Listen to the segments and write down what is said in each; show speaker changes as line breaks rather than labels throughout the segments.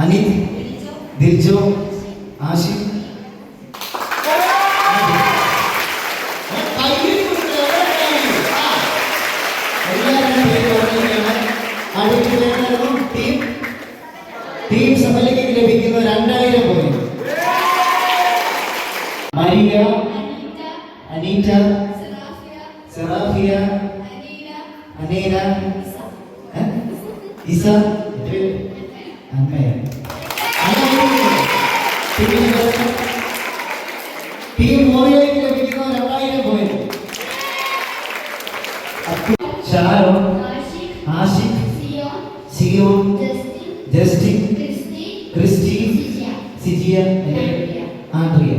Anit, ദിൽജോ, Ashiq. Team സമനിലയ്ക്ക് ലഭിക്കുന്ന 2000 point. Maria, Aneeta, Serafia, Aneena, Isa, team മോറിയയ്ക്ക് ലഭിക്കുന്ന 2000 point. Sharon, Ashiq, Zion, Justin, Christy, Sijiya, Andrea.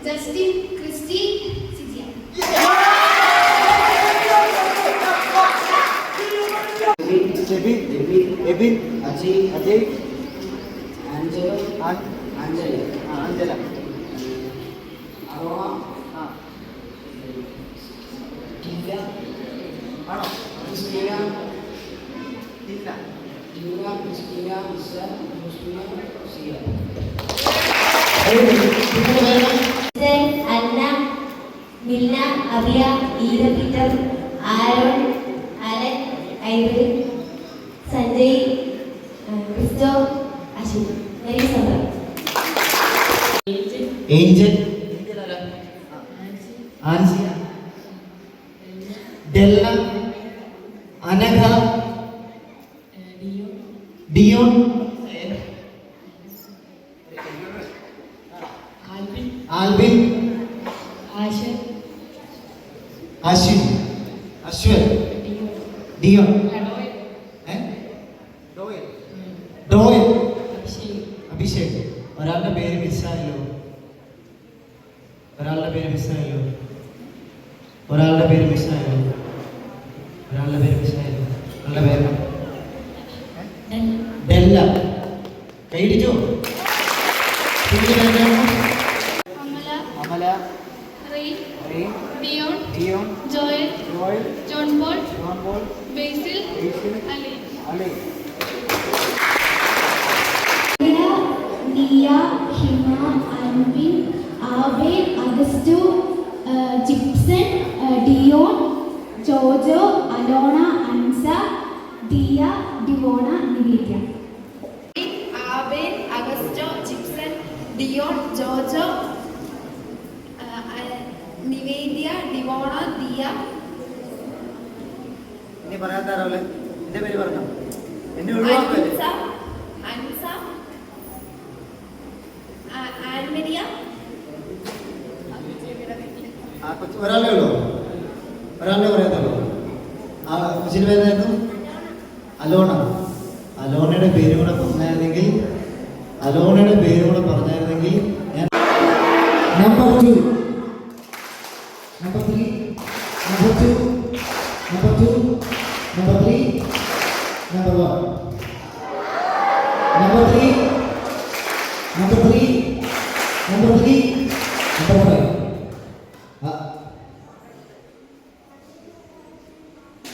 Justin, Christy, Sijiya.
Ebin, Ajay, Angela, Arona, കില്ല, ആണോ, Christina, Christina, Ziya.
Anna, Milna, Abiya, ഈര Peter, Aaron, Alan, Ivan, Sanjay, Christo, Ashwin.
Angel, Ansiya, Della, Anagha, Dion, Alvin, Ashwan, Dion, Doyle, Abhishek. ഒരാളുടെ പേര് മിസ്സായല്ലോ. ഒരാളുടെ പേര് മിസ്സായല്ലോ. ഒരാളുടെ പേര് ഡെല്ല. കൈയടിച്ചോ? പിന്നെ
Amala,
Amala,
Rain,
Rain,
Dion,
Dion,
Joel,
Joel,
John Paul,
John Paul,
Basil,
Basil,
Ali.
Ali.
Niya, Hima, Anvin, Abel, Augusto, Jipson, Dion, Jojo, Alona, Ansa, Diya, Divona, Nivedya.
Abel, Augusto, Jipson, Dion, Jojo, Nivedya, Divona, Diya.
ഇനി പറയാത്താറല്ലേ എന്റെ പേര് പറഞ്ഞോ, എന്നെ ഒഴിവാക്കല്ലേ?
അൻസ, ആൻമരിയ.
ആ കൊച്ചു ഒരാളേ ഉള്ളൂ, ഒരാളെ പറയാത്തുള്ളൂ. ആ കൊച്ചിന്റെ പേരായിരുന്നു അലോണ. അലോണയുടെ പേരും കൂടെ പറഞ്ഞായിരുന്നെങ്കിൽ ഞാൻ number 2, number 3, number 2, number 2, number 3, number 1, number 3, number 3, number 3, number 5.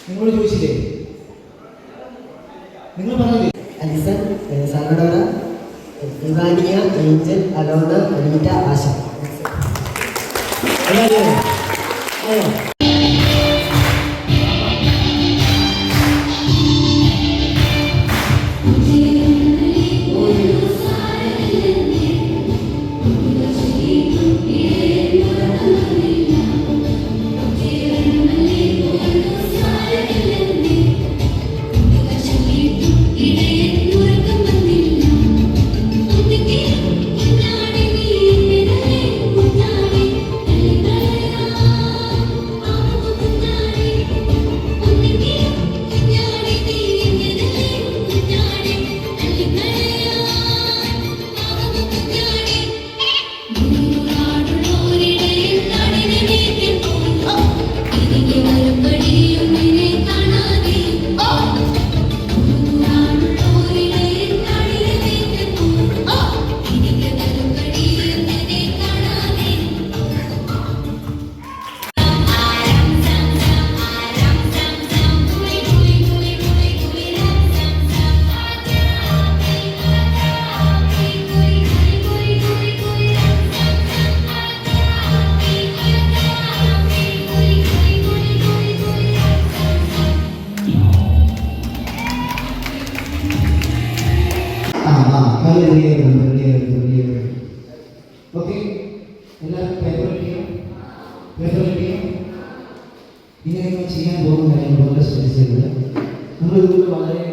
നിങ്ങളോട് ചോദിച്ചില്ലേ? നിങ്ങൾ പറഞ്ഞില്ലേ?
അലിസൺ, സാൽവഡോറ, ഇവാനിയ, ഏഞ്ചൽ, അലോണ, അനീറ്റ, ആശ.
എല്ലാവരും ഓക്കെ, എല്ലാവരും പേപ്പർ കിട്ടിയോ? ഇനി നിങ്ങൾ ചെയ്യാൻ പോകുന്ന കാര്യങ്ങൾ വളരെ ശ്രദ്ധിച്ചത്. നമ്മൾ ഇതുകൊണ്ട് വളരെ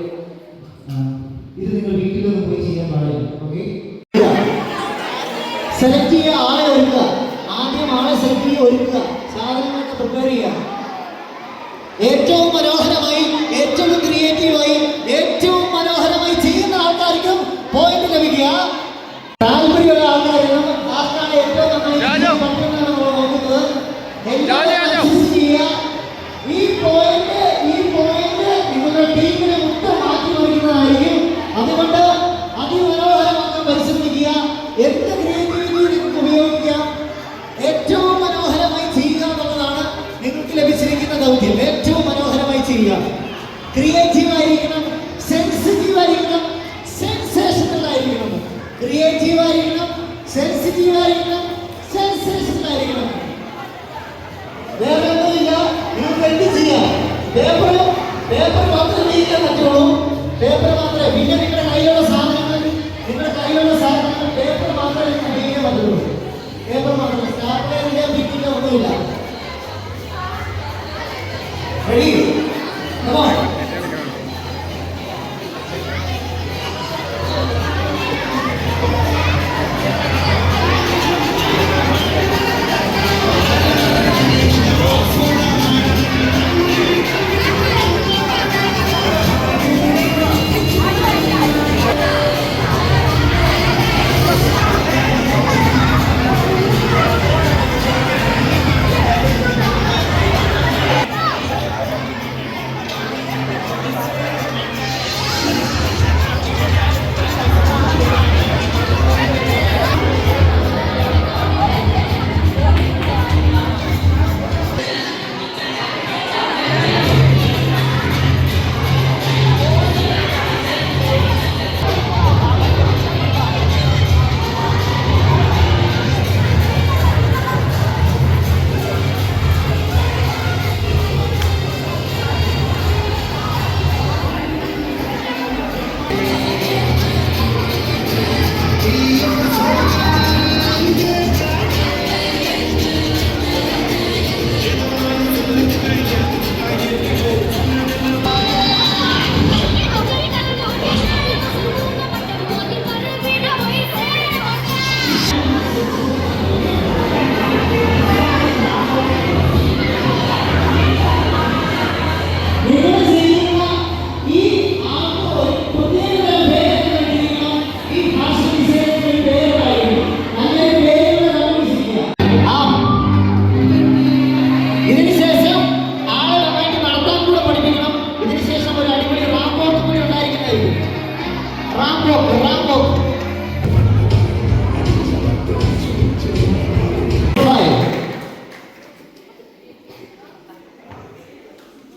ഇത് നിങ്ങൾ വീട്ടിലൊന്നും പോയി ചെയ്യാൻ പാടില്ല. ഓക്കെ, സെലക്ട് ചെയ്യുക, ആളെ ഒരുക്കുക. ആദ്യം ആളെ സെലക്ട് ചെയ്യുക, ഒരുക്കുക, സാധനങ്ങളൊക്കെ പ്രിപ്പയർ ചെയ്യുക. ഏറ്റവും മനോഹരമായി, ഏറ്റവും ക്രിയേറ്റീവായി, ഏറ്റവും മനോഹരമായി ചെയ്യുന്ന ആൾക്കാർക്കും പോയിന്റ് ലഭിക്കുക. താല്പര്യമുള്ള ആൾക്കാരും ആർക്കാണ് ഏറ്റവും നന്നായി പറ്റുന്നതാണ് നോക്കുന്നത്. ഈ പോയിന്റ് നിങ്ങളുടെ ടീമിനെ മൊത്തം മാറ്റിമറിക്കുന്നതായിരിക്കും. അതുകൊണ്ട് അതിമനോഹരമാക്കാൻ പരിശ്രമിക്കുക. എന്ത് ക്രിയേറ്റിവിറ്റി നിങ്ങൾക്ക് ഉപയോഗിക്കാം, ഏറ്റവും മനോഹരമായി ചെയ്യുക എന്നുള്ളതാണ് നിങ്ങൾക്ക് ലഭിച്ചിരിക്കുന്ന ദൗത്യം. ഏറ്റവും മനോഹരമായി ചെയ്യുക. ക്രിയേറ്റീവ് ആയിരിക്കണം, സെൻസിറ്റീവ് ആയിരിക്കണം, സെൻസേഷണൽ ആയിരിക്കണം. ക്രിയേറ്റീവ് ആയിരിക്കണം, സെൻസിറ്റീവ് ആയിരിക്കണം, സെൻസേഷണൽ ആയിരിക്കണം. വേറെ ഒന്നുമില്ല. നിങ്ങൾക്ക് എന്ത് ചെയ്യാം? പേപ്പർ മാത്രമേ ചെയ്യാൻ പറ്റുള്ളൂ. പേപ്പർ മാത്രമേ, പിന്നെ നിങ്ങളുടെ കയ്യിലുള്ള സാധനങ്ങൾ പേപ്പർ മാത്രമേ നിങ്ങൾക്ക് ഉപയോഗിക്കാൻ പറ്റുള്ളൂ. പേപ്പർ മാത്രമേ, സ്റ്റാപ്ലറിന്റെ പിന്നിന്റെ ഒന്നുമില്ല. റെഡി?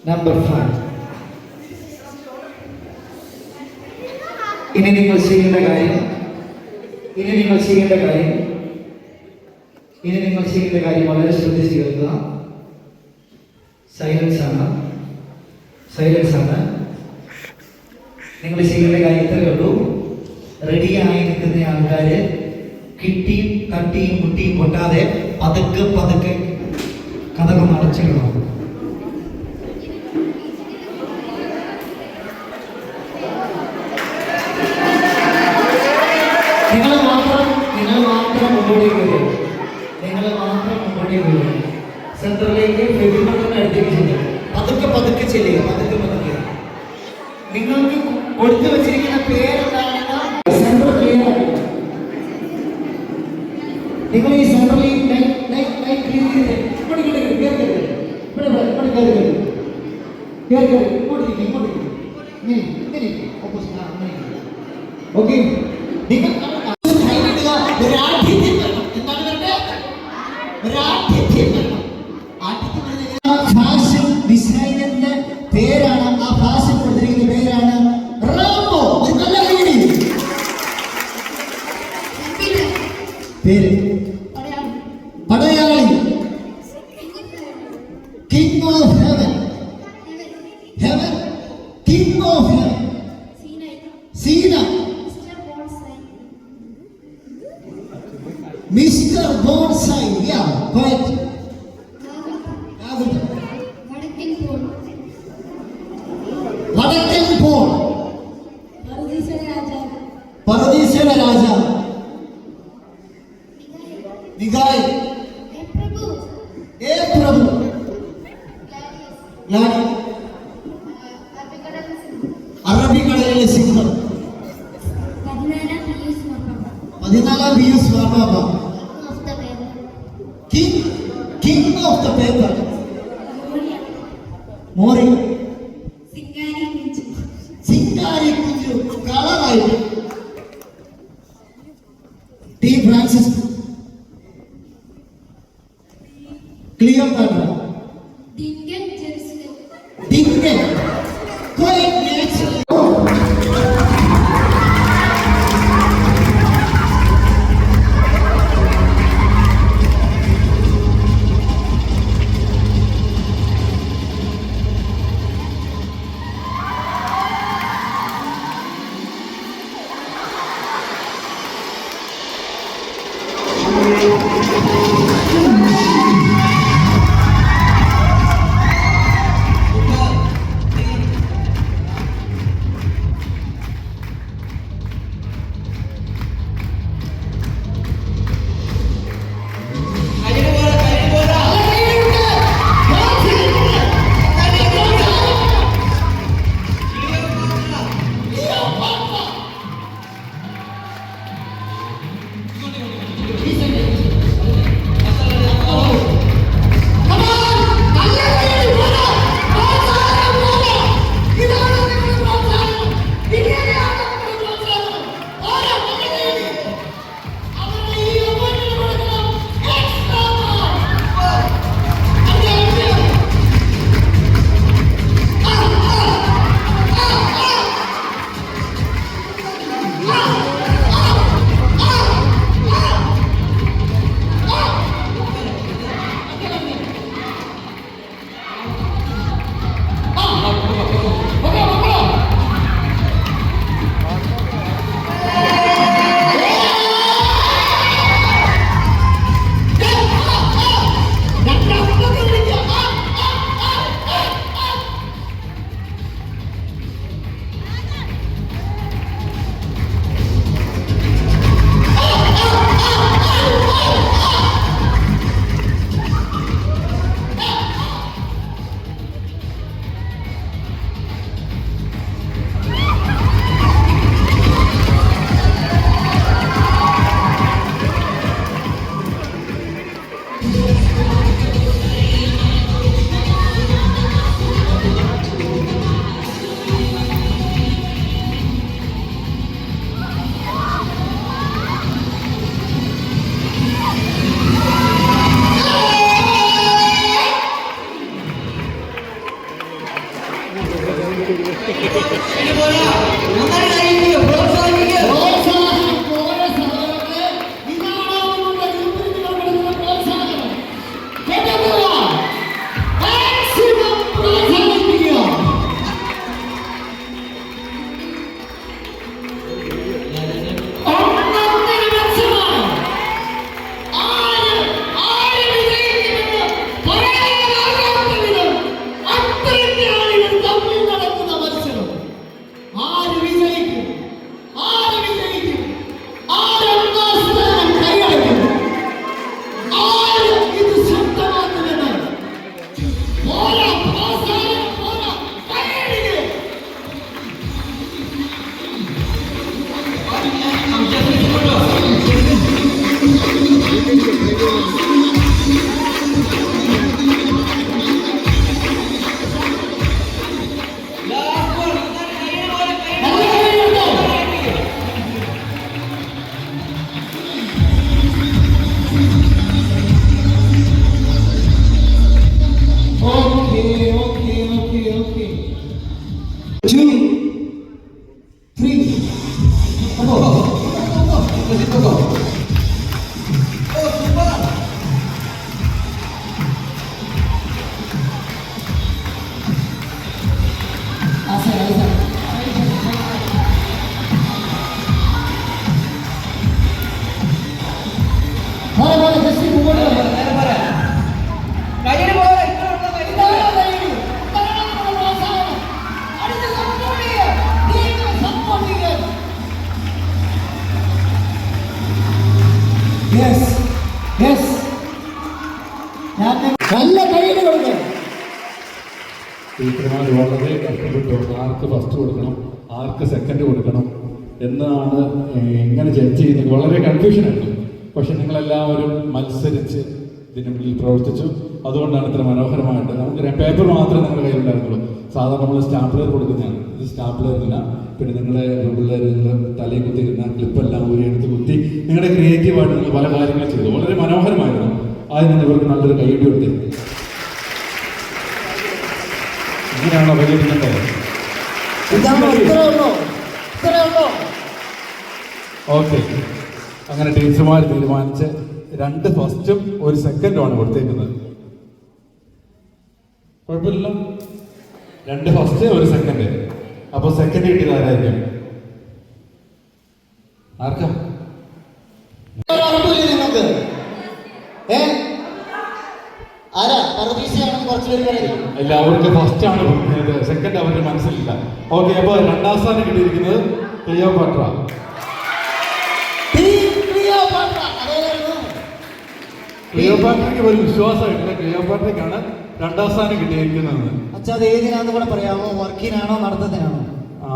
നമ്പർ 5. ഇനി നിങ്ങൾ ചെയ്യേണ്ട കാര്യം വളരെ ശ്രദ്ധിച്ച് കേൾക്കുക. സൈലൻസ് ആണ്. നിങ്ങൾ ചെയ്യേണ്ട കാര്യം ഇത്രയേ ഉള്ളൂ. റെഡിയായി നിൽക്കുന്ന ആൾക്കാർ കിട്ടിയും തട്ടിയും മുട്ടിയും പൊട്ടാതെ പതുക്കെ കഥകം അടച്ചിടണം. നിങ്ങൾ മാത്രം മുമ്പോട്ടേക്ക് വരും. സെൻറ്ററിലേക്ക് ഫെബ്രുവരിയുടെ അടുത്തേക്ക് ചെല്ലുക. പതുക്കെ ചെല്ലുക. നിങ്ങൾക്ക് കൊടുത്തു വെച്ചിരിക്കുന്ന പേരെന്താണെന്ന് സെൻറ്റർ ക്ലിയർ ആക്കുക. നിങ്ങൾ ഈ സെൻറ്ററിൽ ലൈറ്റ് ക്ലിയർ ചെയ്ത് ഓക്കെ. നിങ്ങൾ ഫാഷൻ ഡിസൈനറിന്റെ പേരാണ്, ആ ഫാഷൻ കൊടുത്തിരിക്കുന്ന പേരാണ് റാംബോ. ഒരു നല്ല കൈയടി. പേര് പടയാളി. King of heaven. King of heaven. Seena. Mister bonsai. correct. വടക്കൻ പോൾ. പരദീസയുടെ രാജാവ്. മിഖായിൽ. ഏ പ്രഭു. ലാഡി. അറബിക്കടലിലെ സിംഹം. 14 പിയൂസ് മാർപ്പാപ്പ. King of the paper. മോറി. സിംഗാരി കുഞ്ചു കളറായിട്ട്. T Francis. Cleopatra. Dinkan. quite natural. നല്ല കൈയ്യടി കൊടുക്കുക.
ടീച്ചർമാർ വളരെ കഷ്ടപ്പെട്ടു ആർക്ക് ഫസ്റ്റ് കൊടുക്കണം ആർക്ക് സെക്കൻഡ് കൊടുക്കണം എന്നാണ് എങ്ങനെ ജഡ്ജ് ചെയ്യുന്നത് വളരെ കൺഫ്യൂഷനായിരുന്നു. പക്ഷെ നിങ്ങളെല്ലാവരും മത്സരിച്ച് ഇതിന് മുന്നിൽ പ്രവർത്തിച്ചു. അതുകൊണ്ടാണ് ഇത്ര മനോഹരമായിട്ട് നമുക്ക് പേപ്പർ മാത്രമേ നിങ്ങളുടെ കയ്യിലുണ്ടായിരുന്നുള്ളൂ. സാധാരണ നമ്മൾ സ്റ്റാപ്ലർ കൊടുക്കുന്നതാണ്, ഇത് സ്റ്റാപ്ലറില്ല. പിന്നെ നിങ്ങളെ പിള്ളേർ നിങ്ങൾ തലയിൽ കുത്തിയിരുന്ന ക്ലിപ്പെല്ലാം ഊരി എടുത്ത് കുത്തി നിങ്ങളുടെ ക്രിയേറ്റീവായിട്ട് നിങ്ങൾ പല കാര്യങ്ങൾ ചെയ്തു. വളരെ മനോഹരമായിരുന്നു. ആദ്യം തന്നെ ഇവർക്ക് നല്ലൊരു കൈയ്യടി കൊടുത്തിരുന്നു. ഇങ്ങനെയാണോ പരിഗണിക്കേണ്ടത്? ഓക്കെ, അങ്ങനെ ടീച്ചർമാർ തീരുമാനിച്ച് 2 ഫസ്റ്റും 1 സെക്കൻഡുമാണ് കൊടുത്തേക്കുന്നത്. കുഴപ്പമില്ലല്ലോ, 2 ഫസ്റ്റ് 1 സെക്കൻഡ്. അപ്പോൾ സെക്കൻഡ് കിട്ടിയത് ആരായിരിക്കും? ആർക്കാ?
നിങ്ങൾക്ക് ആരാ പരദീസയാണെന്ന് കുറച്ച് പേര് പറയുന്നു.
അല്ല, അവർക്ക് ഫസ്റ്റ് ആണ്, സെക്കൻഡ് അവരുടെ മനസ്സിലില്ല. ഓക്കെ, അപ്പോൾ 2ാം സ്ഥാനം കിട്ടിയിരിക്കുന്നത് ക്ലിയോപാട്ര. ക്ലിയോപാട്രയ്ക്ക് ഒരു വിശ്വാസമായിട്ടില്ല. ക്ലിയോപാട്രയ്ക്കാണ് 2ാം സ്ഥാനം കിട്ടിയിരിക്കുന്നത്.
അച്ഛാ, അത് ഏതിനാന്ന് കൂടെ പറയാമോ? വർക്കിനാണോ നടത്തത്തിനാണോ?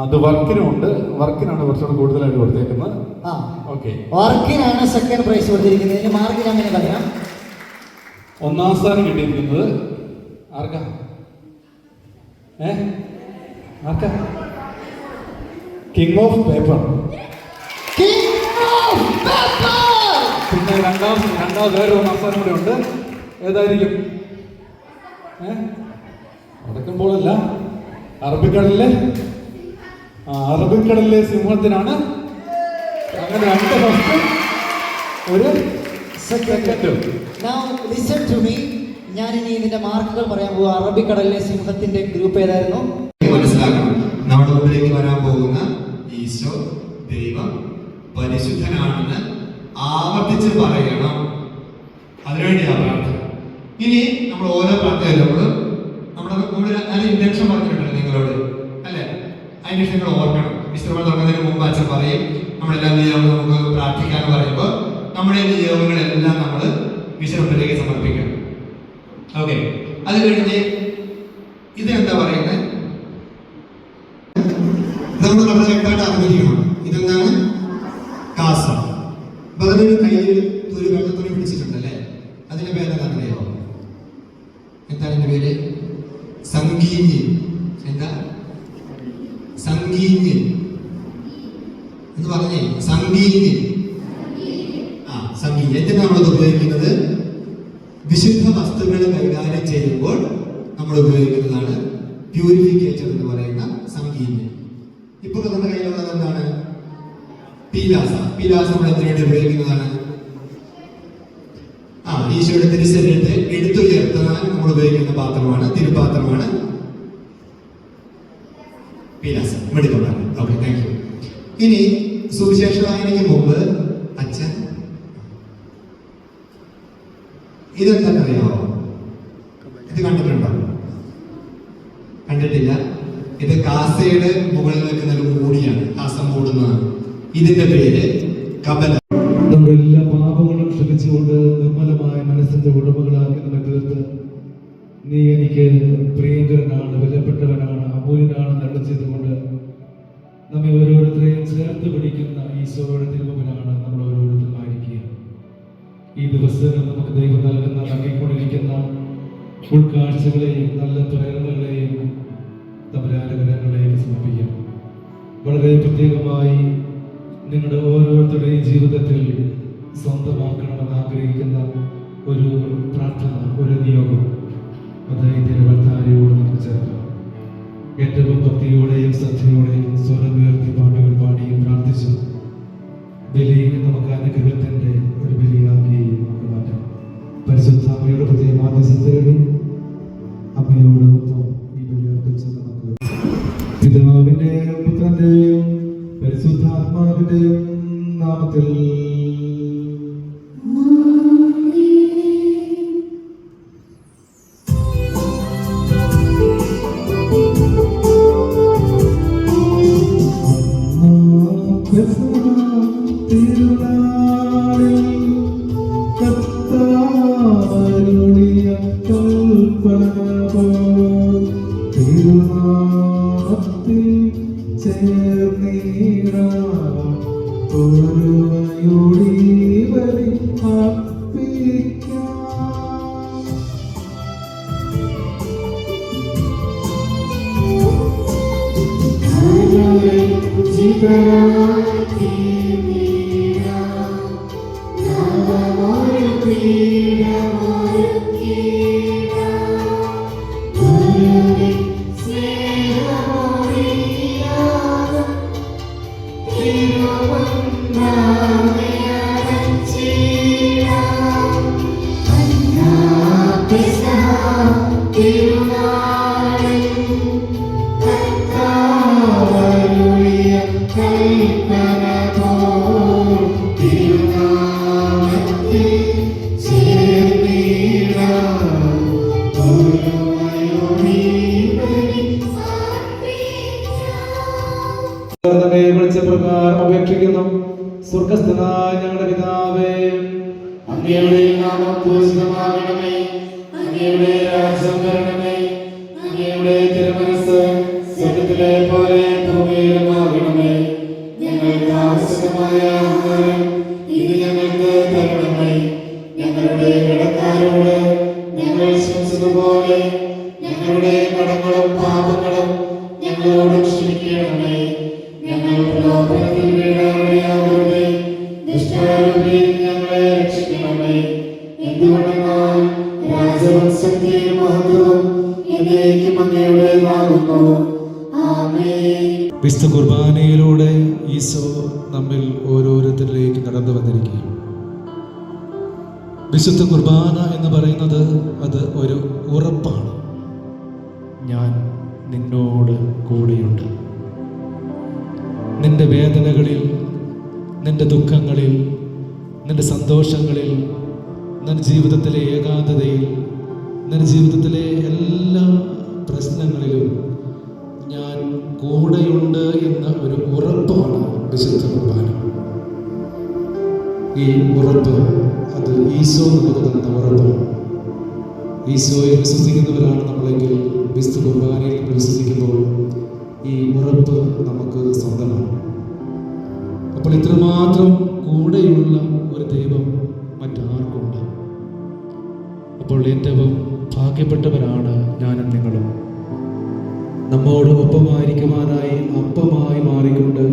അത് വർക്കിനുണ്ട്. വർക്കിനാണ് കുറച്ചുകൂടെ കൂടുതലായിട്ട് കൊടുത്തേക്കുന്നത്.
ആ,
ഓക്കെ,
വർക്കിനാണ് സെക്കൻഡ് പ്രൈസ് കൊടുത്തിരിക്കുന്നത്. ഇതിന് മാർക്കിന് അങ്ങനെ പറയാം.
1ാം സ്ഥാനം കിട്ടിയിരിക്കുന്നത് ആർക്കാ? ആർക്കാ? King of paper. പിന്നെ രണ്ടാമത് വേറെ 1ാം സ്ഥാനം കൂടെ ഉണ്ട്. ഏതായിരിക്കും? അടക്കുമ്പോഴല്ല, അറബിക്കടലിലെ സിംഹത്തിനാണ്. അങ്ങനെ 2 ഫസ്റ്റും 1 സെക്കൻഡും.
Now listen to me. ഞാൻ ഇനി ഇതിന്റെ മാർക്കുകൾ പറയാൻ പോകുക. അറബിക്കടലിലെ സിംഹത്തിന്റെ ഗ്രൂപ്പ് ഏതായിരുന്നു?
മനസ്സിലാക്കണം, നമ്മുടെ മുമ്പിലേക്ക് വരാൻ പോകുന്ന ഈശോ ദൈവം പരിശുദ്ധനാണെന്ന് ആവർത്തിച്ച് പറയണം. അതിനുവേണ്ടിയാണ് പ്രാർത്ഥന. ഇനി നമ്മൾ ഓരോ പ്രാർത്ഥന നമ്മുടെ ഇന്റൻഷൻ പറഞ്ഞിട്ടുണ്ടല്ലോ നിങ്ങളോട്, അല്ലെ? അതിന് നിങ്ങൾ ഓർക്കണം. വിശ്രമം തുടങ്ങുന്നതിന് മുമ്പ് അച്ഛൻ പറയും നമ്മളെല്ലാ നിയമങ്ങളും നമുക്ക് പ്രാർത്ഥിക്കാന്ന് പറയുമ്പോൾ നമ്മുടെ നിയമങ്ങളെല്ലാം നമ്മൾ വിശ്രമത്തിലേക്ക് സമർപ്പിക്കണം. ഓക്കെ, അത് കഴിഞ്ഞ് ഇതെന്താ പറയുന്നത്? നമ്മൾ വളരെ വ്യക്തമായിട്ട് അറിഞ്ഞിരിക്കണം. ഇതെന്താണ്? കാസ. അപ്പൊ അതിനൊരു കയ്യിൽ ഒരു വെള്ളത്തുണി പിടിച്ചിട്ടുണ്ടല്ലേ, അതിന്റെ പേരെന്താണ് അറിയോ? എന്താണ് എന്റെ പേര്? സംഗീഞ്ഞ്. എന്താ സംഗീഞ്ഞ് എന്ന് പറഞ്ഞേ? സംഗീഞ്ഞ്. സംഗീഞ്ഞ് എന്തിനാണ് നമ്മളത് ഉപയോഗിക്കുന്നത്? വിശുദ്ധ വസ്തുക്കൾ കൈകാര്യം ചെയ്യുമ്പോൾ നമ്മൾ ഉപയോഗിക്കുന്നതാണ് പ്യൂരിഫിക്കേറ്റർ എന്ന് പറയുന്ന സംഗീഞ്ഞ്. ഇപ്പോൾ നമ്മുടെ കയ്യിലുള്ളത് എന്താണ്? പീലാസ. പീലാസ നമ്മൾ എന്തിനുവേണ്ടി ഉപയോഗിക്കുന്നതാണ്? ഈശോയുടെ തിരുശരീരത്തെ എടുത്തുയർത്താൻ നമ്മൾ ഉപയോഗിക്കുന്ന പാത്രമാണ്, തിരുപാത്രമാണ് പീലാസ. മെഡിക്കലാണ്. Okay, thank you. ഇനി സുവിശേഷ വായനയ്ക്ക് മുമ്പ് അച്ഛൻ ഇതെന്താണെന്നറിയാമോ? ഇത് കണ്ടിട്ടുണ്ടോ? കണ്ടിട്ടില്ല. ഇത് കാസയുടെ മുകളിൽ നിൽക്കുന്ന ഒരു മൂടിയാണ്, കാസ മൂടുന്നതാണ്. ഇതിന്റെ പേര് കബല.
നമ്മുടെ എല്ലാ പാപങ്ങളും ക്ഷമിച്ചുകൊണ്ട് നിർമ്മലമായ മനസ്സിന്റെ ഉടമകളാക്കി നമ്മെ തീർത്ത് നീ എനിക്ക് പ്രിയങ്കരനാണ്, വിലപ്പെട്ടവനാണ്, അമൂല്യനാണ് നന്ദി ചെയ്തുകൊണ്ട് നമ്മെ ഓരോരുത്തരെയും ചേർത്ത് പിടിക്കുന്ന ഈശോയുടെ തിരുമുമ്പിലാണ് നമ്മൾ ഓരോരുത്തരും ആയിരിക്കുക. ഈ ദിവസങ്ങൾ നമുക്ക് ദൈവം നൽകിക്കൊണ്ടിരിക്കുന്ന ഉൾക്കാഴ്ചകളെയും നല്ല പ്രേരണകളെയും തമ്പുരാനുഗ്രഹങ്ങളിലേക്ക് സമർപ്പിക്കാം. വളരെ പ്രത്യേകമായി നിങ്ങളുടെ ഓരോരുത്തരുടെയും ജീവിതത്തിൽ സ്വന്തമാക്കണമെന്ന് ആഗ്രഹിക്കുന്ന ഒരു പ്രാർത്ഥന, ഒരു നിയോഗം, അത് ഇതിന്റെ വർത്താനയോട് നമുക്ക് ചേർക്കാം. ഏറ്റവും ഭക്തിയോടെയും ശ്രദ്ധയോടെയും സ്വരം ഉയർത്തി പാട്ടുകൾ പാടിയും പ്രാർത്ഥിച്ചു ബലി നമുക്ക് അനുഗ്രഹത്തിന്റെ ഒരു ബലിയാക്കി നമുക്ക് മാറ്റാം. പരിശുദ്ധ അമ്മയുടെ പ്രത്യേക മാധ്യസ്ഥതയോടെ അമ്മയോടൊപ്പം ഈ ബലി അർപ്പിച്ച് നമുക്ക് പിതാവിന്റെയും പുത്രന്റെയും പരിശുദ്ധാത്മാവിന്റെയും നാമത്തിൽ തിരുനാളിൽ കർത്താവരുളിയ വിളിച്ചപ്രകാരം അപേക്ഷിക്കുന്നു. സ്വർഗസ്ഥനായ ഞങ്ങളുടെ പിതാവേ, അങ്ങയുടെ നാമം പൂജിതമാകണമേ, അങ്ങയുടെ രാജ്യം വരണമേ, അങ്ങയുടെ തിരുമനസ്സ് സ്വർഗ്ഗത്തിലെ പോലെ ഭൂമിയിലുമാകണമേ. ഞങ്ങൾക്ക് ആവശ്യമായ ആഹാരം ഇത് ഞങ്ങൾക്ക് തരണമേ. ഞങ്ങളുടെ കടക്കാരോട് ഞങ്ങൾ ക്ഷമിച്ചതുപോലെ ഞങ്ങളുടെ കടങ്ങളും പാപങ്ങളും ഞങ്ങളോട് ക്ഷമിക്കണമേ. ഞങ്ങൾ പ്രലോഭനത്തിൽ വീഴാനിടയാകരുതേ, ദുഷ്ടാരൂപിയിൽ ഞങ്ങളെ രക്ഷിക്കണമേ. എന്തുകൊണ്ടെന്നാൽ രാജ്യവും ശക്തിയും മഹത്വവും എന്നേക്കും അങ്ങയുടേതാകുന്നു. ആമേൻ. വിശുദ്ധ കുർബാനയിലൂടെ ഈശോ നമ്മിൽ ഓരോരുത്തരിലേക്ക് നടന്നു വന്നിരിക്കുകയാണ്. വിശുദ്ധ കുർബാന എന്ന് പറയുന്നത് അത് ഒരു ഉറപ്പാണ്. ഞാൻ നിന്നോട് കൂടെയുണ്ട്. നിന്റെ വേദനകളിൽ, നിന്റെ ദുഃഖങ്ങളിൽ, നിന്റെ സന്തോഷങ്ങളിൽ, നിന്റെ ജീവിതത്തിലെ ഏകാന്തതയിൽ, നിന്റെ ജീവിതത്തിലെ എല്ലാ പ്രശ്നങ്ങളിലും ഞാൻ കൂടെയുണ്ട് എന്ന ഒരു ഉറപ്പാണ് വിശുദ്ധ കുർബാന. ഈ ഉറപ്പ് അത് ഈശോ നമുക്ക് തന്ന ഉറപ്പാണ്. ഈശോയെ വിശ്വസിക്കുന്നവരാണ് നമ്മളെങ്കിൽ വിശുദ്ധ കുർബാനയിൽ വിശ്വസിക്കുമ്പോൾ ഈ ഉറപ്പ് നമുക്ക് സ്വന്തമാണ്. അപ്പോൾ ഇത്രമാത്രം കൂടെയുള്ള ഒരു ദൈവം മറ്റാർക്കുണ്ട്? അപ്പോൾ ഏറ്റവും ഭാഗ്യപ്പെട്ടവരാണ് ഞാനും നിങ്ങളും. നമ്മോട് ഒപ്പമായിരിക്കുവാനായി അപ്പമായി മാറിക്കൊണ്ട്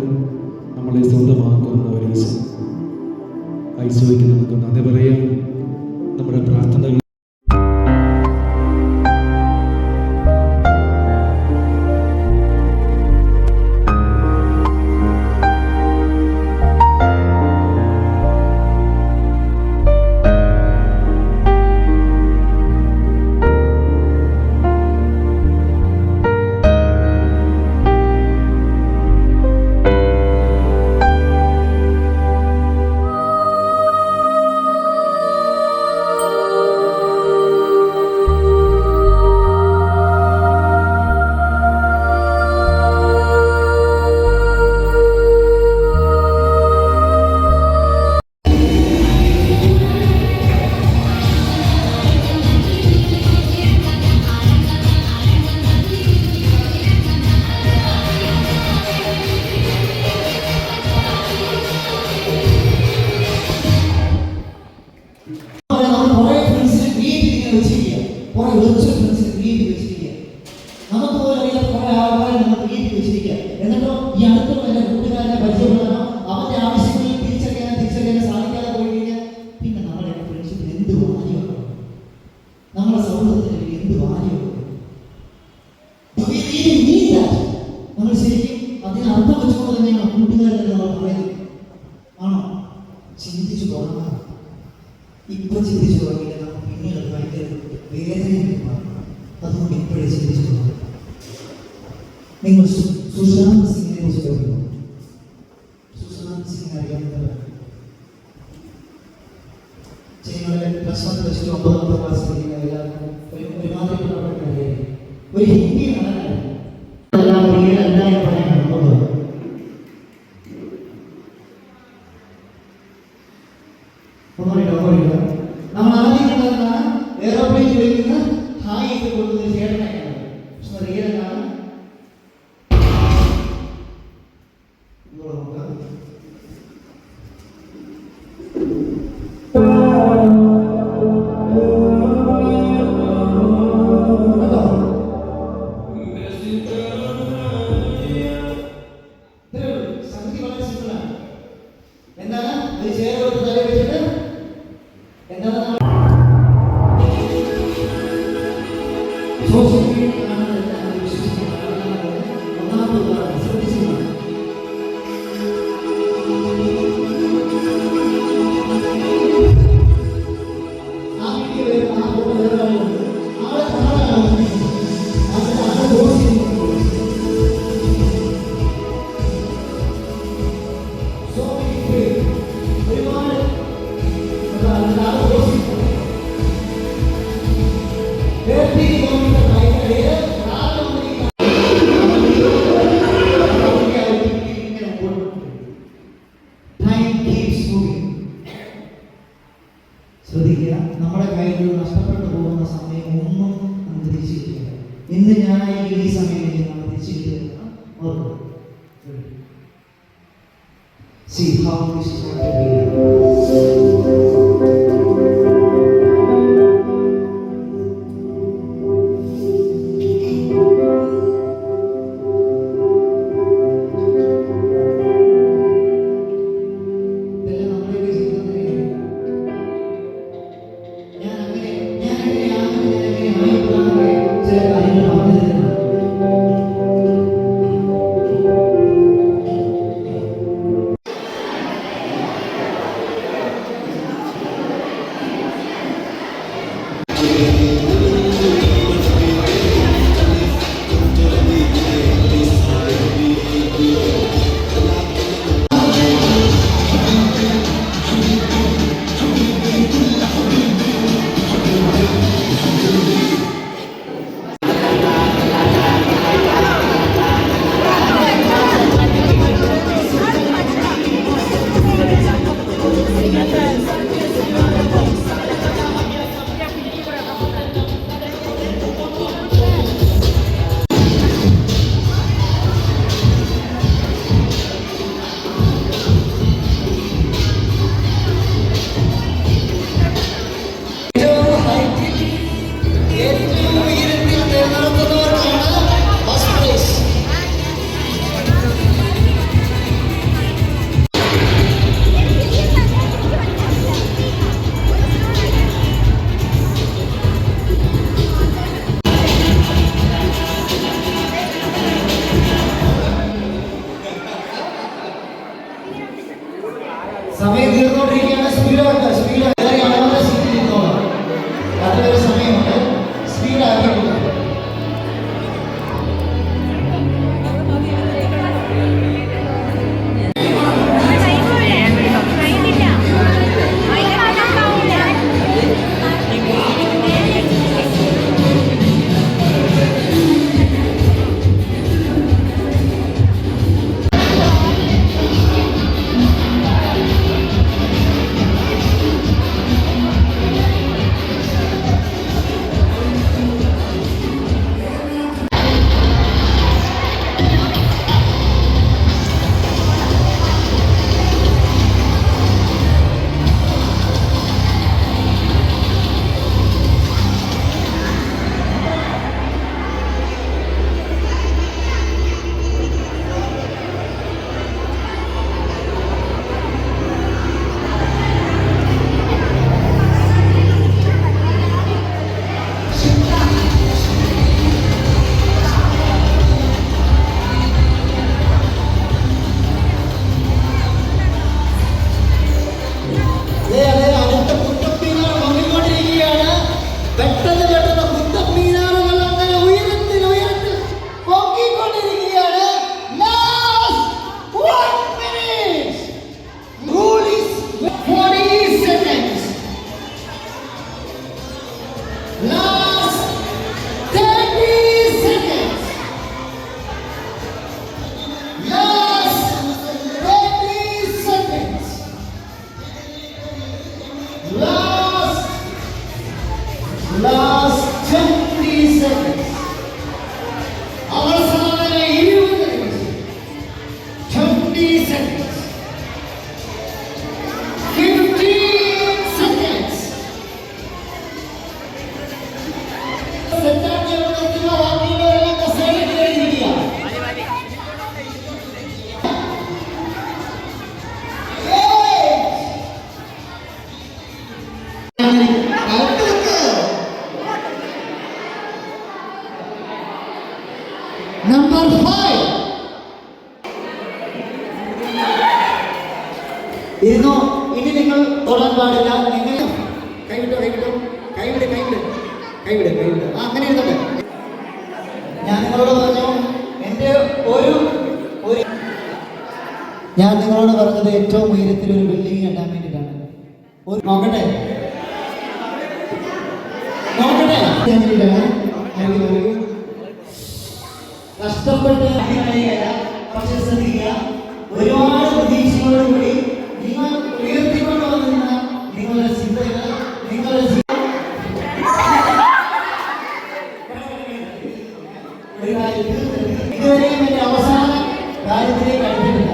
നമ്മളെ സ്വന്തമാക്കുന്ന ഒരു ഈശോ. ഈശോയ്ക്ക് നമുക്ക് നന്ദി പറയാം. നമ്മുടെ പ്രാർത്ഥനകൾ
എന്നിട്ടോ ഈ അടുത്തുള്ള എൻ്റെ കൂട്ടുകാരനെ പരിചയപ്പെടാനോ അവന്റെ ആവശ്യങ്ങളിൽ തിരിച്ചറിയാൻ സാധിക്കാതെ പോയി കഴിഞ്ഞാൽ പിന്നെ നമ്മുടെ ഫ്രണ്ട്ഷിപ്പിൽ എന്ത് വാല്യമാണ്, നമ്മുടെ സൗഹൃദത്തിന് എന്ത് വാല്യമാണ്? നമ്മൾ ശരിക്കും അതിന് അർത്ഥം വെച്ചുകൊണ്ട് തന്നെയാണ് കൂട്ടുകാരെന്ന് നമ്മൾ പറയുന്നത്. ആണോ? ചിന്തിച്ചു തുടങ്ങാം. ഇപ്പൊ ചിന്തിച്ചു തുടങ്ങിയാൽ നമുക്ക് പിന്നീട് ഭയങ്കര വേദനയാണ്. അതുകൊണ്ട് ഇപ്പോഴേ ചിന്തിച്ചു തുടങ്ങാം. നിങ്ങൾ സുശാന്ത് സിംഗിനെ കുറിച്ച് കേൾക്കുന്നു. സുശാന്ത് സിംഗ് അറിയാവുന്നവർ ചെയ്യുന്നത് +1 +2 9ാം ക്ലാസ് പഠിക്കുന്ന എല്ലാവർക്കും ഒരുമാതിരി ഒരു ഹിന്ദി നടനാണ്. എന്തായാലും പറയാൻ നമ്മൾ ആദ്യം കണ്ടതാണ് എയറോപ്ലെയിൻ വിളിക്കുന്ന ഹായ് ഒക്കെ കൊടുക്കുന്ന ചേട്ടനാണ്. പക്ഷെ റിയൽ എന്താണ്? ശ്രദ്ധിക്കുക, നമ്മുടെ കയ്യിൽ നിന്ന് നഷ്ടപ്പെട്ടു പോകുന്ന സമയം ഒന്നും നമുക്ക് തിരിച്ചു കിട്ടില്ല. ഇന്ന് ഞാനായിരിക്കും ഈ സമയം നമ്മൾ തിരിച്ചു കിട്ടുക. ഓർക്കുക. See how this is going to be. സമയം തീർന്നുകൊണ്ടിരിക്കുകയാണ്. സ്പീഡാണ്, സ്പീഡാണ്. അതുവരെ സമയമുണ്ട്. സ്പീഡാക്കി നമ്പർ 5. ഇരുന്നോ. ഇനി നിങ്ങൾ തൊടാൻ പാടില്ല. എങ്ങനെ കൈവിട്ടോ കൈവിട്. ആ അങ്ങനെ ഇരുന്നോട്ടെ. ഞാൻ നിങ്ങളോട് പറഞ്ഞു ഞാൻ നിങ്ങളോട് പറഞ്ഞത് ഏറ്റവും ഉയരത്തിൽ ഒരു ബിൽഡിംഗ് കെട്ടാൻ വേണ്ടിയിട്ടാണ്. നോക്കട്ടെ കഷ്ടപ്പെട്ട് പക്ഷെ ശ്രദ്ധിക്കുക, ഒരുപാട് പ്രതീക്ഷകളോടുകൂടി നിങ്ങൾ ഉയർത്തിക്കൊണ്ട് വന്നിരുന്ന നിങ്ങളുടെ ചിന്തകൾ ഒരു കാര്യത്തിൽ ഇതുവരെയും എന്റെ അവസാന കാര്യത്തിലേക്ക് അടുത്തിട്ടില്ല.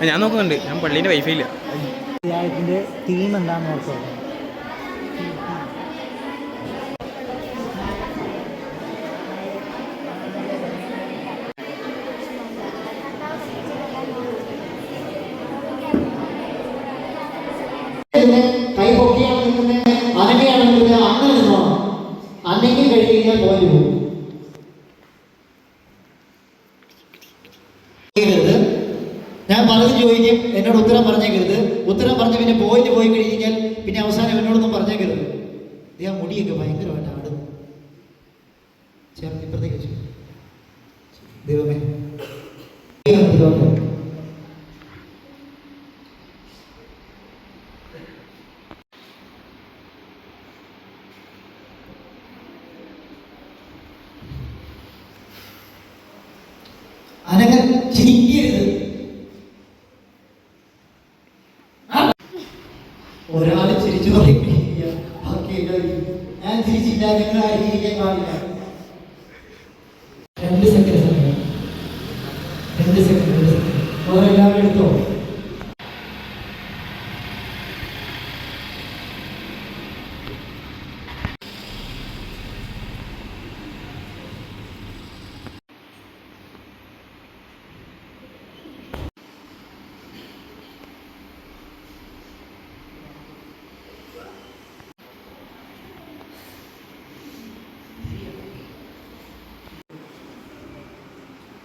ഞാൻ നോക്കുന്നുണ്ട്. ഞാൻ പള്ളീൻ്റെ വൈഫൈ ഇല്ല.
ഇതിന്റെ തീം എന്താണെന്ന് ഓർത്തോ? കൈ പൊക്കിയാണ് നിൽക്കുന്നത്, അനങ്ങയാണ് നിൽക്കുന്നത്, അങ്ങനെ നിന്നോണം. അനങ്ങി കഴിഞ്ഞ് കഴിഞ്ഞാൽ പോയി പോകും. ഞാൻ പലതും ചോദിക്കും, എന്നോട് ഉത്തരം പറഞ്ഞേക്കരുത്. ഉത്തരം പറഞ്ഞ പിന്നെ പോയിന്റ് പോയി കഴിഞ്ഞാൽ പിന്നെ അവസാനം എന്നോടൊന്നും പറഞ്ഞേക്കരുത്. ആ മുടിയൊക്കെ ഭയങ്കരമായിട്ട് ആടും. ചേർന്ന് ഇപ്പുറത്തേക്ക് വെച്ചു. ദൈവമേ, അനങ്ങ ചിരിക്കരുത്. ഒരാൾ ചിരിച്ചു തുടങ്ങിയ ഞാൻ ചിരിച്ചില്ല, നിങ്ങൾ ആയിരിക്കാൻ പാടില്ല. 2 സെക്കൻഡ് ഓരെല്ലാവരും എടുത്തോ.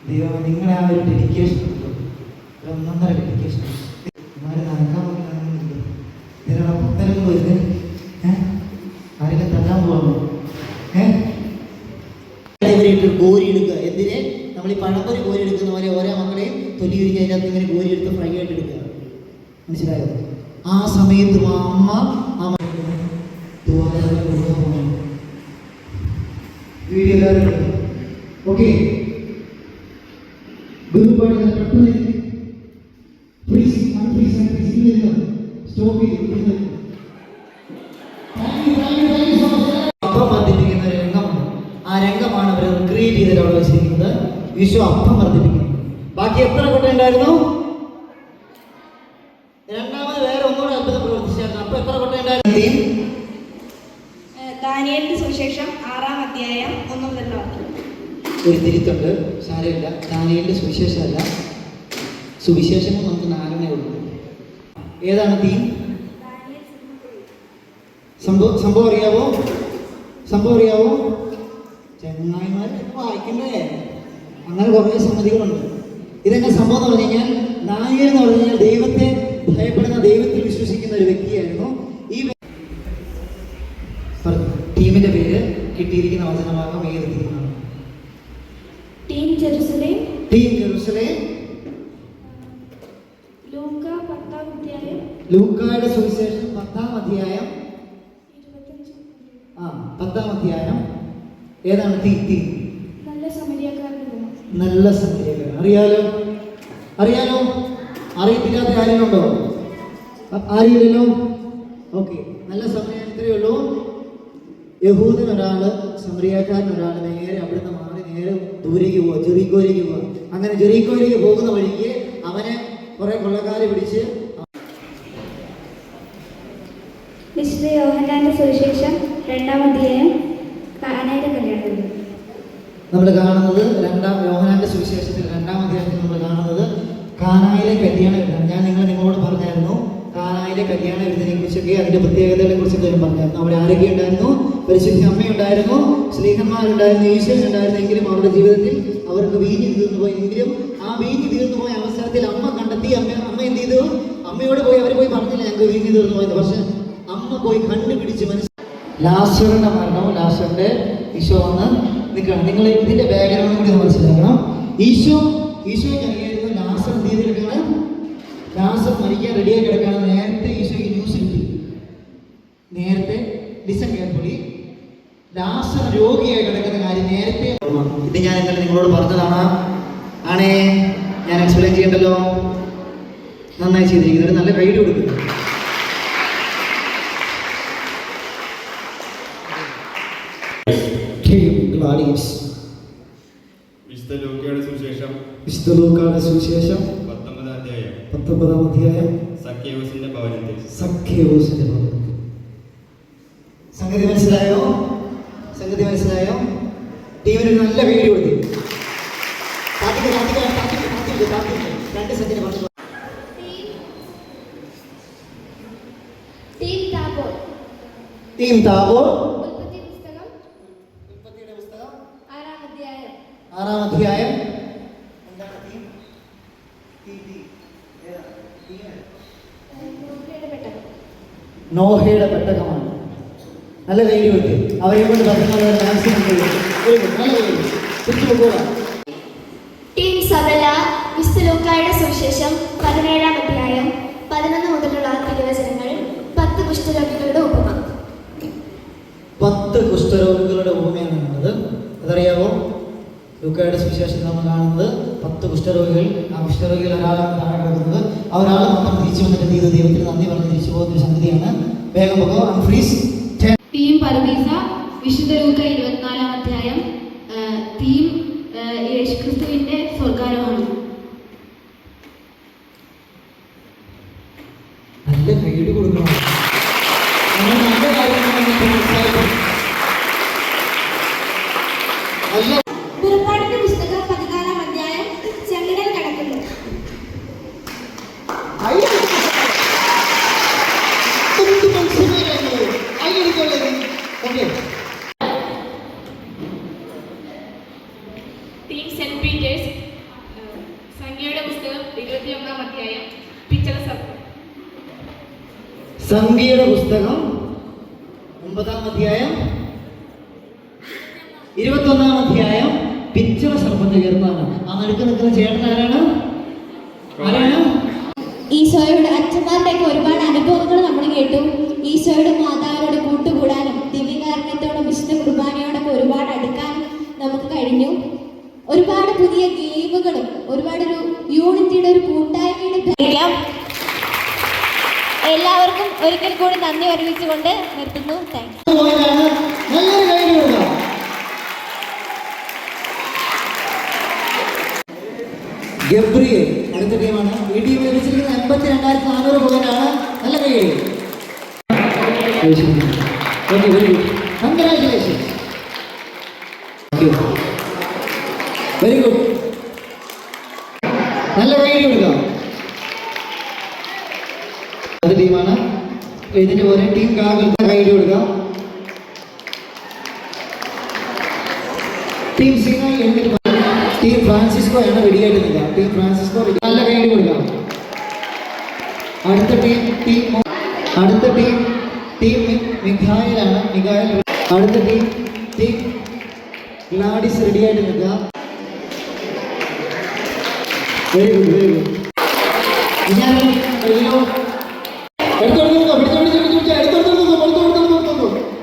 ദൈവം നിങ്ങളെ ആ ഒരു ഡെഡിക്കേഷൻ ഉണ്ടോ, ഒരു 1.5 ഡെഡിക്കേഷൻ. നടക്കാൻ പറ്റില്ല. ഇതിനുള്ള പുത്തനങ്ങൾ വരുന്നത് ആരെങ്കിലും തല്ലാൻ പോകണോ? കോരി എടുക്കുക. എന്തിനെ? നമ്മൾ ഈ പഴംപൊരി കോരി എടുക്കുന്ന പോലെ ഓരോ മക്കളെയും തൊലി ഉരിഞ്ഞ് അതിനകത്ത് ഇങ്ങനെ കോരി എടുത്ത് ഫ്രൈ ആയിട്ട് എടുക്കുക. മനസ്സിലായോ? ആ സമയത്ത് അമ്മ വീഡിയോ എല്ലാവരും ഓക്കെ. അപ്പം വർദ്ധിപ്പിക്കുന്ന ഒരു രംഗമാണ്. ആ രംഗമാണ് അവർ ക്രിയേറ്റ് ചെയ്തിട്ട് അവിടെ വെച്ചിരിക്കുന്നത്. വിശ്വ അപ്പം വർദ്ധിപ്പിക്കുന്നു. ബാക്കി എത്ര കൊട്ടയുണ്ടായിരുന്നു? രണ്ടാമത് വേറെ ഒന്നുകൂടെ അത്ഭുതം പ്രവർത്തിച്ചായിരുന്നു. അപ്പൊ എത്ര കൊട്ടയുണ്ടായിരുന്നു?
ദാനിയേലിന്റെ സുവിശേഷം 6-ാം അധ്യായം 1 മുതൽ വാക്യം.
ഒരു തിരുത്തുണ്ട്, സാരമില്ല. ദാനിയേലിന്റെ സുവിശേഷമല്ല, സുവിശേഷങ്ങൾ നമുക്ക് 4 ഉള്ളൂ. ഏതാണ് തീം? സംഭവം അറിയാവോ? ചെങ്ങായിമാർ വായിക്കണ്ടേ? അങ്ങനെ കുറേ സംഗതികളുണ്ട്. ഇതെങ്ങനെ സംഭവം എന്ന് പറഞ്ഞു കഴിഞ്ഞാൽ, ദാനിയേൽ എന്ന് പറഞ്ഞു കഴിഞ്ഞാൽ ദൈവത്തെ ഭയപ്പെടുന്ന, ദൈവത്തിൽ വിശ്വസിക്കുന്ന ഒരു വ്യക്തിയായിരുന്നു. ഈ ടീമിന്റെ പേര് കിട്ടിയിരിക്കുന്ന വചനഭാഗം ഏത് ടീമാണ്?
Team Jerusalem.
ലൂക്കായുടെ സുവിശേഷം 10-ാം അധ്യായം 10-ാം അധ്യായം. ഏതാണ് തീം?
നല്ല സമരിയക്കാരൻ.
അറിയാലോ? അറിയത്തില്ലാത്ത കാര്യങ്ങളുണ്ടോ? ആരുമില്ലല്ലോ. ഓക്കെ, നല്ല സമയം ഇത്രയേ ഉള്ളൂ. യഹൂദൻ ഒരാള്, സമറിയാക്കാരൻ ഒരാൾ നേരെ അവിടുന്ന് മാറി നേരെ ദൂരേക്ക് പോവുക, ജെറീക്കോയിലേക്ക് പോവുക. അങ്ങനെ ജെറീക്കോയിലേക്ക് പോകുന്ന വഴിക്ക് അവനെ കുറെ കൊള്ളക്കാരെ പിടിച്ച്
വിശുദ്ധ യോഹന്നാന്റെ സുവിശേഷം 2-ാം അധ്യായം കാനായിലെ കല്യാണം.
നമ്മൾ കാണുന്നത് യോഹന്നാന്റെ സുവിശേഷത്തിൽ 2-ാം അധ്യായത്തിൽ നമ്മൾ കാണുന്നത് കാനായിലെ കല്യാണ വിരുന്നാണ്. ഞാൻ നിങ്ങളോട് പറഞ്ഞായിരുന്നു കാനായിലെ കല്യാണ വിരുന്നിനെ കുറിച്ചൊക്കെ അതിന്റെ പ്രത്യേകതകളെ കുറിച്ചൊക്കെ ഞാൻ പറഞ്ഞായിരുന്നു. അവിടെ ആരൊക്കെ ഉണ്ടായിരുന്നു? പരിശുദ്ധ അമ്മയുണ്ടായിരുന്നു, സ്ലീഹന്മാരുണ്ടായിരുന്നു, ഈശോ ഉണ്ടായിരുന്നു. എങ്കിലും അവരുടെ ജീവിതത്തിൽ അവർക്ക് വീഞ്ഞ് തീർന്നു പോയി. എങ്കിലും ആ വീഞ്ഞ് തീർന്നു പോയ അവസരത്തിൽ അമ്മ കണ്ടെത്തി. അമ്മ എന്ത് ചെയ്തു? അമ്മയോട് പോയി അവർ പോയി പറഞ്ഞില്ല ഞങ്ങൾക്ക് വീഞ്ഞ് തീർന്നു പോയത്. പക്ഷെ അമ്മ പോയി കണ്ടുപിടിച്ച് ലാസറിന്റെ മരണവും ലാസറിന്റെ ഈശോ വന്ന് നിൽക്കണം. നിങ്ങൾ ഇതിന്റെ ബാക്ക്ഗ്രൗണ്ട് കൂടി മനസ്സിലാക്കണം. ഈശോയ്ക്ക് അറിയായിരുന്നു ലാസർ എന്ത് ചെയ്തെടുക്കണം, ലാസർ മരിക്കാൻ റെഡിയായി കിടക്കാണ്. നേരത്തെ ഈശോയ്ക്ക് ന്യൂസ് കിട്ടി. നേരത്തെ ലിസൺ കെയർഫുള്ളി, ലാസർ രോഗിയായി കിടക്കുന്ന കാര്യം നേരത്തെ. ഇത് ഞാൻ ഇന്നലെ നിങ്ങളോട് പറഞ്ഞതാണ്. ആണേ ഞാൻ എക്സ്പ്ലെയിൻ ചെയ്യണ്ടല്ലോ. നന്നായി ചെയ്തിരിക്കുന്നത്. ഒരു നല്ല ഗൈഡ് കൊടുക്കുന്നു. വിശുദ്ധ ലൂക്കായുടെ സുവിശേഷം 19-ാം അധ്യായം സഖ്യേവൂസിന്റെ ഭവനത്തിൽ. സംഗതി മനസ്സിലായോ? ടീമിന് ഒരു നല്ല വീഡിയോ കൊടുത്തു. 2 സെക്കൻഡ് പറഞ്ഞു. ടീം താബോർ ഉൽപ്പത്തിയുടെ പുസ്തകം 6-ാം അധ്യായം. എന്താണ് ടീം? നോഹയുടെ പെട്ടകമാണ്. നല്ല കൈഡി കൊടുത്ത് അവരെ കൊണ്ട് പറഞ്ഞ മാക്സിമം നല്ല കൈഡി തിരിച്ചു പോകാം.
ടീം സബല വിശുദ്ധ ലൂക്കായുടെ സുവിശേഷം 17-ാം അധ്യായം 11 മുതലുള്ള തിരുവചനങ്ങൾ. 10 കുഷ്ഠരോഗികളുടെ ഉപമ.
10 കുഷ്ഠരോഗികളുടെ ഉപമയാണുള്ളത്. അതറിയാവോ? ലൂക്കായുടെ സുവിശേഷത്തിൽ നമ്മൾ കാണുന്നത് 10 കുഷ്ഠരോഗികൾ. ആ കുഷ്ഠരോഗികൾ ഒരാളാണ് താഴെ കിടക്കുന്നത്. ആ ഒരാൾ മാത്രം തിരിച്ചു വന്നിട്ട് ദൈവത്തിന് നന്ദി പറഞ്ഞ് തിരിച്ചു പോകുന്ന ഒരു സംഗതിയാണ്. വേഗം പോകുക. ഫ്രീസ്.
ടീം പർദീസ വിശുദ്ധ ലൂക്ക 24-ാം അധ്യായം. ടീം യേശുക്രിസ്തുവിന്റെ സ്വർഗാരോഹണം.
നല്ല ഗൈഡ് കൊടുക്കണം. നല്ല
പുറപ്പാടിന്റെ പുസ്തകം 14-ാം അധ്യായം. ചെങ്കടൽ കടക്കുന്നു.
ടീം സെന്റ് പീറ്റേഴ്സ് സംഖ്യയുടെ പുസ്തകം 21-ാം അധ്യായം. പിച്ചള സർപ്പം.
സംഖ്യയുടെ പുസ്തകം 9-ാം അധ്യായം 21-ാം അധ്യായം. പിച്ചള സർപ്പത്തെ ഉയർന്നാണ്. ആ നടുക്ക് നിൽക്കുന്ന ചേട്ടൻ ആരാണ്?
ഈശോയുടെ അച്ഛന്മാരുടെയൊക്കെ ഒരുപാട് അനുഭവങ്ങൾ നമ്മൾ കേട്ടു. ഈശോയുടെ മാതാവിനോട് കൂട്ടുകൂടാനും ദിവ്യകാരുണ്യത്തോടും വിശുദ്ധ കുർബാനയോടൊക്കെ ഒരുപാട് അടുക്കാനും നമുക്ക് കഴിഞ്ഞു. ഒരുപാട് പുതിയ ഗെയിമുകളും ഒരുപാട് ഒരു യൂണിറ്റിയുടെ ഒരു കൂട്ടായ്മയുടെ. എല്ലാവർക്കും ഒരിക്കൽ കൂടി നന്ദി അറിയിച്ചുകൊണ്ട് നിർത്തുന്നു. Thank you.
ഗബ്രിയേൽ അടുത്ത ടീമാണ്. ഈ ടീം ലഭിച്ചിരിക്കുന്നത് 82,400 പോയിന്റാണ്. നല്ല കൈയ്യടി. Very good. Congratulations. Very good. നല്ല കൈയ്യടി കൊടുക്കാം. അത് ടീമാണ്. ഇതിന്റെ പോലെ ടീം കാവിൽ കൈയ്യടി കൊടുക്കാം. ടീം സിംഗായി എഴുന്നേറ്റ്. ടീം ഫ്രാൻസിസ്കോ ആണ് റെഡിയായിട്ട് നിൽക്കുക. ടീം ഫ്രാൻസിസ്കോ നല്ല കൈയ്യടി കൊടുക്കാം. അടുത്ത ടീം മിഖായലാണ്. അടുത്ത ടീം ഗ്ലാഡിസ് റെഡിയായിട്ട് നിൽക്കുക. Very good.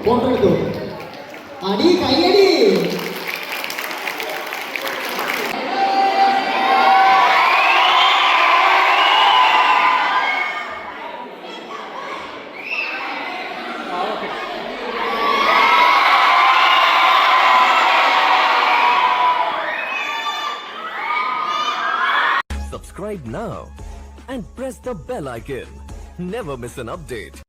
ഫോട്ടോ എടുത്തോ. അടി കൈയടി.
Subscribe now and press the bell icon. Never miss an update.